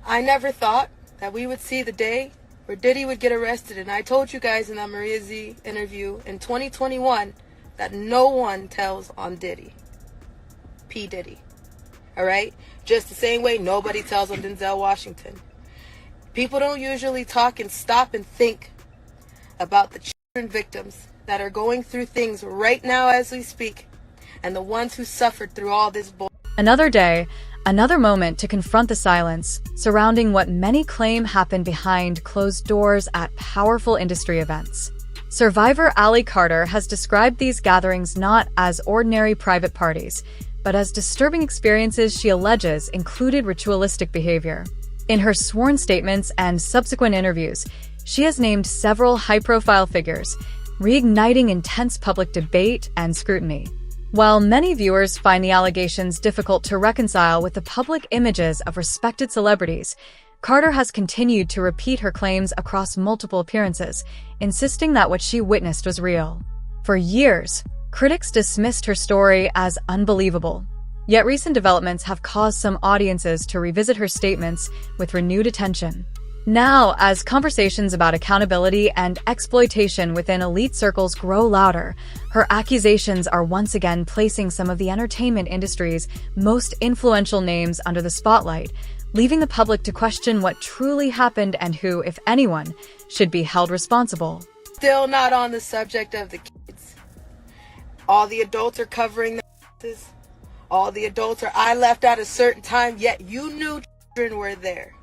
I never thought that we would see the day where Diddy would get arrested, and I told you guys in that Maria Z interview in 2021 that no one tells on Diddy. P. Diddy. Alright? Just the same way nobody tells on Denzel Washington. People don't usually talk and stop and think about the children victims that are going through things right now as we speak, and the ones who suffered through all this bull. Another day, another moment to confront the silence surrounding what many claim happened behind closed doors at powerful industry events. Survivor Allie Carter has described these gatherings not as ordinary private parties, but as disturbing experiences she alleges included ritualistic behavior. In her sworn statements and subsequent interviews, she has named several high-profile figures, reigniting intense public debate and scrutiny. While many viewers find the allegations difficult to reconcile with the public images of respected celebrities, Carter has continued to repeat her claims across multiple appearances, insisting that what she witnessed was real. For years, critics dismissed her story as unbelievable. Yet recent developments have caused some audiences to revisit her statements with renewed attention. Now, as conversations about accountability and exploitation within elite circles grow louder, her accusations are once again placing some of the entertainment industry's most influential names under the spotlight, leaving the public to question what truly happened and who, if anyone, should be held responsible. Still not on the subject of the kids. All the adults are covering their faces. All the adults are I left at a certain time, yet you knew children were there.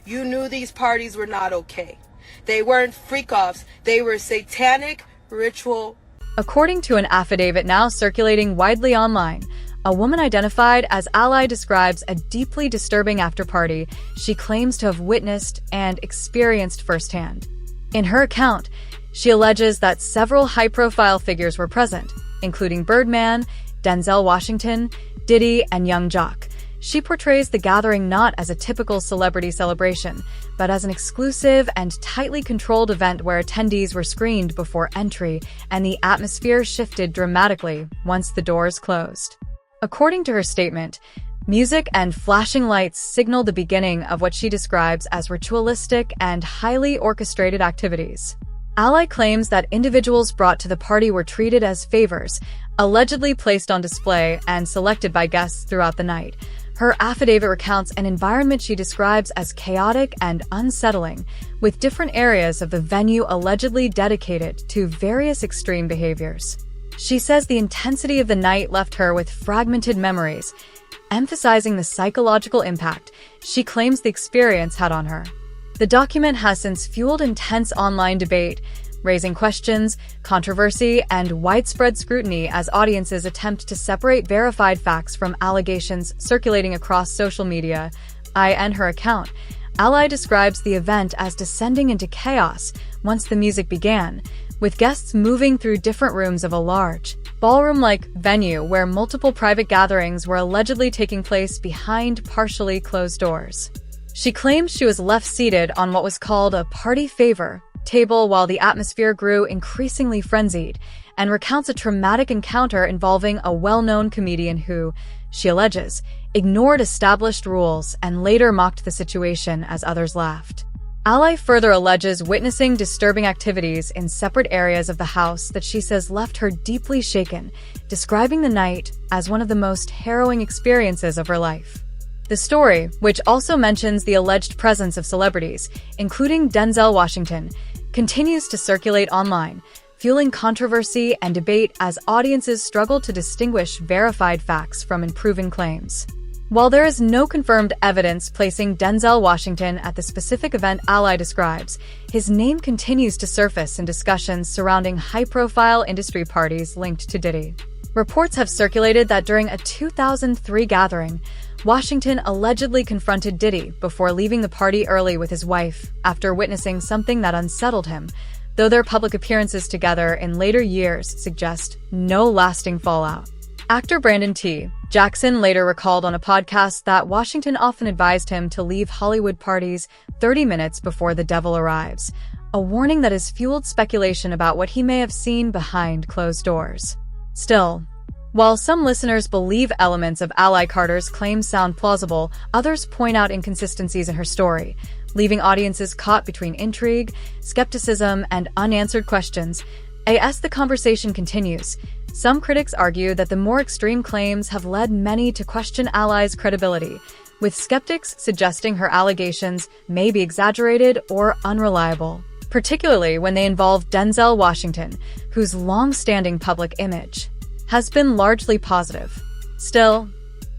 You knew these parties were not okay. They weren't freak-offs. They were satanic ritual. According to an affidavit now circulating widely online, a woman identified as Ally describes a deeply disturbing after-party she claims to have witnessed and experienced firsthand. In her account, she alleges that several high-profile figures were present, including Birdman, Denzel Washington, Diddy, and Young Jock. She portrays the gathering not as a typical celebrity celebration, but as an exclusive and tightly controlled event where attendees were screened before entry and the atmosphere shifted dramatically once the doors closed. According to her statement, music and flashing lights signaled the beginning of what she describes as ritualistic and highly orchestrated activities. Ally claims that individuals brought to the party were treated as favors, allegedly placed on display and selected by guests throughout the night. Her affidavit recounts an environment she describes as chaotic and unsettling, with different areas of the venue allegedly dedicated to various extreme behaviors. She says the intensity of the night left her with fragmented memories, emphasizing the psychological impact she claims the experience had on her. The document has since fueled intense online debate, raising questions, controversy, and widespread scrutiny as audiences attempt to separate verified facts from allegations circulating across social media. In her account, Ally describes the event as descending into chaos once the music began, with guests moving through different rooms of a large, ballroom-like venue where multiple private gatherings were allegedly taking place behind partially closed doors. She claims she was left seated on what was called a party favor table while the atmosphere grew increasingly frenzied, and recounts a traumatic encounter involving a well-known comedian who, she alleges, ignored established rules and later mocked the situation as others laughed. Ally further alleges witnessing disturbing activities in separate areas of the house that she says left her deeply shaken, describing the night as one of the most harrowing experiences of her life. The story, which also mentions the alleged presence of celebrities, including Denzel Washington, continues to circulate online, fueling controversy and debate as audiences struggle to distinguish verified facts from unproven claims. While there is no confirmed evidence placing Denzel Washington at the specific event Ally describes, his name continues to surface in discussions surrounding high-profile industry parties linked to Diddy. Reports have circulated that during a 2003 gathering, Washington allegedly confronted Diddy before leaving the party early with his wife after witnessing something that unsettled him, though their public appearances together in later years suggest no lasting fallout. Actor Brandon T. Jackson later recalled on a podcast that Washington often advised him to leave Hollywood parties 30 minutes before the devil arrives, a warning that has fueled speculation about what he may have seen behind closed doors. Still, While some listeners believe elements of Ally Carter's claims sound plausible, others point out inconsistencies in her story, leaving audiences caught between intrigue, skepticism, and unanswered questions. As the conversation continues, some critics argue that the more extreme claims have led many to question Ally's credibility, with skeptics suggesting her allegations may be exaggerated or unreliable, particularly when they involve Denzel Washington, whose long-standing public image has been largely positive. Still,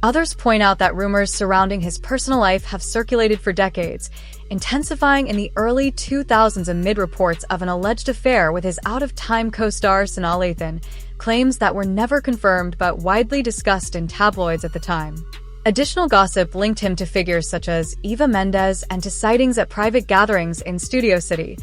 others point out that rumors surrounding his personal life have circulated for decades, intensifying in the early 2000s amid reports of an alleged affair with his out-of-time co-star Sanaa Lathan, claims that were never confirmed but widely discussed in tabloids at the time. Additional gossip linked him to figures such as Eva Mendes and to sightings at private gatherings in Studio City,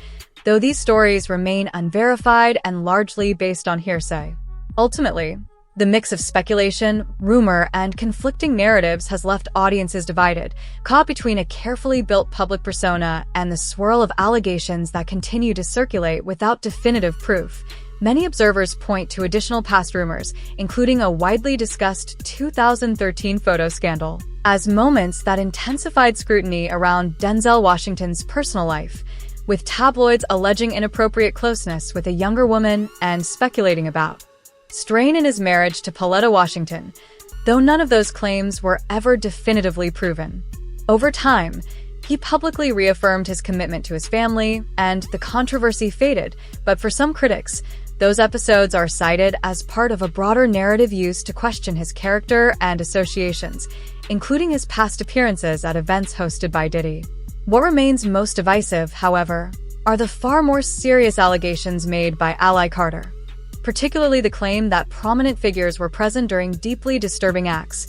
though these stories remain unverified and largely based on hearsay. Ultimately, the mix of speculation, rumor, and conflicting narratives has left audiences divided, caught between a carefully built public persona and the swirl of allegations that continue to circulate without definitive proof. Many observers point to additional past rumors, including a widely discussed 2013 photo scandal, as moments that intensified scrutiny around Denzel Washington's personal life, with tabloids alleging inappropriate closeness with a younger woman and speculating about strain in his marriage to Pauletta Washington, though none of those claims were ever definitively proven. Over time, he publicly reaffirmed his commitment to his family, and the controversy faded, but for some critics, those episodes are cited as part of a broader narrative used to question his character and associations, including his past appearances at events hosted by Diddy. What remains most divisive, however, are the far more serious allegations made by Ally Carter, particularly the claim that prominent figures were present during deeply disturbing acts,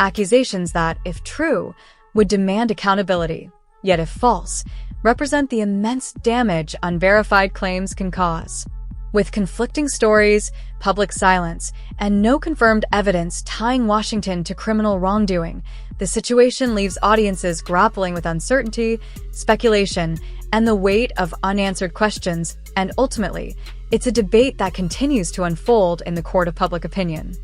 accusations that, if true, would demand accountability, yet if false, represent the immense damage unverified claims can cause. With conflicting stories, public silence, and no confirmed evidence tying Washington to criminal wrongdoing, the situation leaves audiences grappling with uncertainty, speculation, and the weight of unanswered questions, and ultimately, it's a debate that continues to unfold in the court of public opinion.